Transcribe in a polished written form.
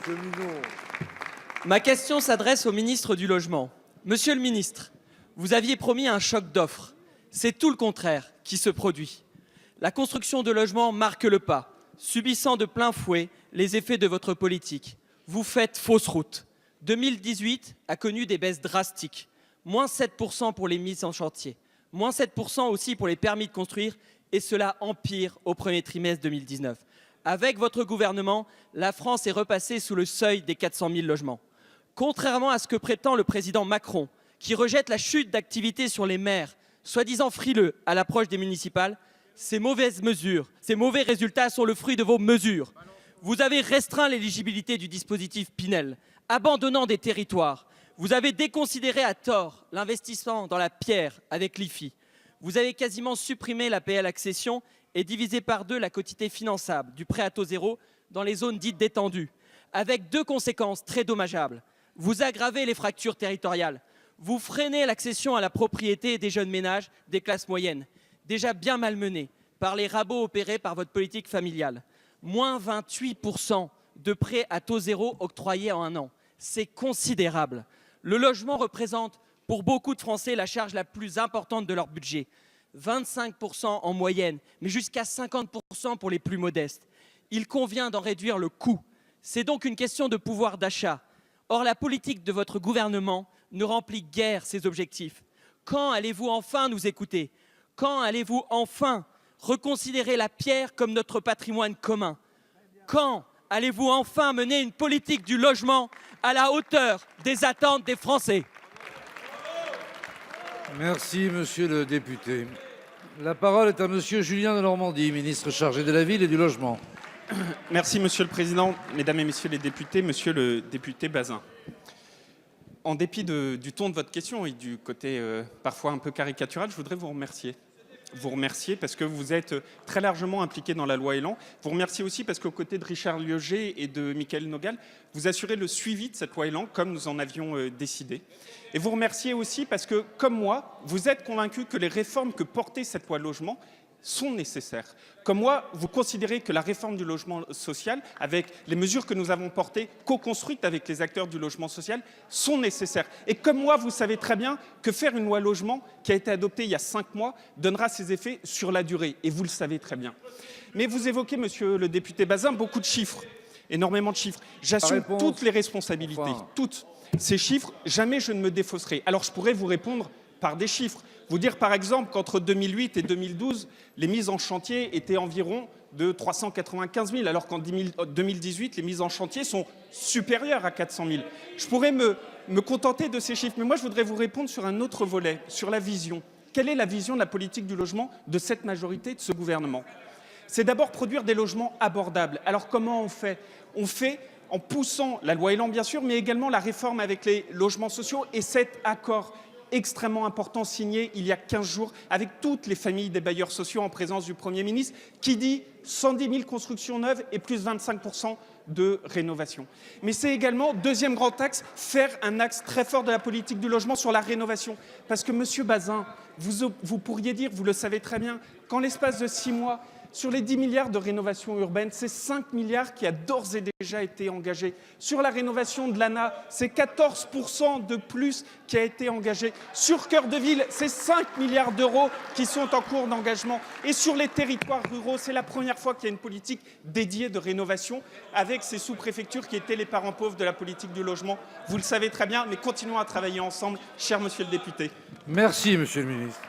Cheminot. Ma question s'adresse au ministre du Logement. Monsieur le ministre, vous aviez promis un choc d'offres. C'est tout le contraire qui se produit. La construction de logements marque le pas, subissant de plein fouet les effets de votre politique. Vous faites fausse route. 2018 a connu des baisses drastiques. Moins 7% pour les mises en chantier. Moins 7% aussi pour les permis de construire. Et cela empire au premier trimestre 2019. Avec votre gouvernement, la France est repassée sous le seuil des 400 000 logements. Contrairement à ce que prétend le président Macron, qui rejette la chute d'activité sur les maires, soi-disant frileux à l'approche des municipales, ces mauvaises mesures, ces mauvais résultats sont le fruit de vos mesures. Vous avez restreint l'éligibilité du dispositif Pinel, abandonnant des territoires. Vous avez déconsidéré à tort l'investissement dans la pierre avec l'IFI. Vous avez quasiment supprimé l'APL accession et divisé par deux la quotité finançable du prêt à taux zéro dans les zones dites détendues, avec deux conséquences très dommageables. Vous aggravez les fractures territoriales. Vous freinez l'accession à la propriété des jeunes ménages des classes moyennes, déjà bien malmenés par les rabots opérés par votre politique familiale. Moins 28% de prêts à taux zéro octroyés en un an. C'est considérable. Le logement représente pour beaucoup de Français la charge la plus importante de leur budget. 25% en moyenne, mais jusqu'à 50% pour les plus modestes. Il convient d'en réduire le coût. C'est donc une question de pouvoir d'achat. Or, la politique de votre gouvernement ne remplit guère ses objectifs. Quand allez-vous enfin nous écouter? Quand allez-vous enfin reconsidérer la pierre comme notre patrimoine commun? Quand allez-vous enfin mener une politique du logement à la hauteur des attentes des Français? Merci, monsieur le député. La parole est à monsieur Julien Denormandie, ministre chargé de la Ville et du Logement. Merci, monsieur le président. Mesdames et messieurs les députés, monsieur le député Bazin. En dépit du ton de votre question et du côté parfois un peu caricatural, je voudrais vous remercier. Vous remercier parce que vous êtes très largement impliqué dans la loi Elan. Vous remercier aussi parce qu'aux côtés de Richard Lieuget et de Mickaël Nogal, vous assurez le suivi de cette loi Elan comme nous en avions décidé. Et vous remercier aussi parce que, comme moi, vous êtes convaincu que les réformes que portait cette loi logement sont nécessaires. Comme moi, vous considérez que la réforme du logement social, avec les mesures que nous avons portées, co-construites avec les acteurs du logement social, sont nécessaires. Et comme moi, vous savez très bien que faire une loi logement qui a été adoptée il y a 5 mois donnera ses effets sur la durée. Et vous le savez très bien. Mais vous évoquez, monsieur le député Bazin, beaucoup de chiffres, énormément de chiffres. J'assume toutes les responsabilités, toutes. Ces chiffres, jamais je ne me défausserai. Alors je pourrais vous répondre par des chiffres. Vous dire par exemple qu'entre 2008 et 2012, les mises en chantier étaient environ de 395 000, alors qu'en 2018, les mises en chantier sont supérieures à 400 000. Je pourrais me contenter de ces chiffres, mais moi je voudrais vous répondre sur un autre volet, sur la vision. Quelle est la vision de la politique du logement de cette majorité, de ce gouvernement? C'est d'abord produire des logements abordables. Alors comment on fait? On fait en poussant la loi Elan bien sûr, mais également la réforme avec les logements sociaux et cet accord extrêmement important signé il y a 15 jours avec toutes les familles des bailleurs sociaux en présence du Premier ministre qui dit 110 000 constructions neuves et plus 25% de rénovation. Mais c'est également, deuxième grand axe, faire un axe très fort de la politique du logement sur la rénovation. Parce que, monsieur Bazin, vous pourriez dire, vous le savez très bien, qu'en l'espace de 6 mois, sur les 10 milliards de rénovation urbaine, c'est 5 milliards qui a d'ores et déjà été engagé. Sur la rénovation de l'ANA, c'est 14% de plus qui a été engagé. Sur Cœur de Ville, c'est 5 milliards d'euros qui sont en cours d'engagement. Et sur les territoires ruraux, c'est la première fois qu'il y a une politique dédiée de rénovation avec ces sous-préfectures qui étaient les parents pauvres de la politique du logement. Vous le savez très bien, mais continuons à travailler ensemble, cher monsieur le député. Merci, monsieur le ministre.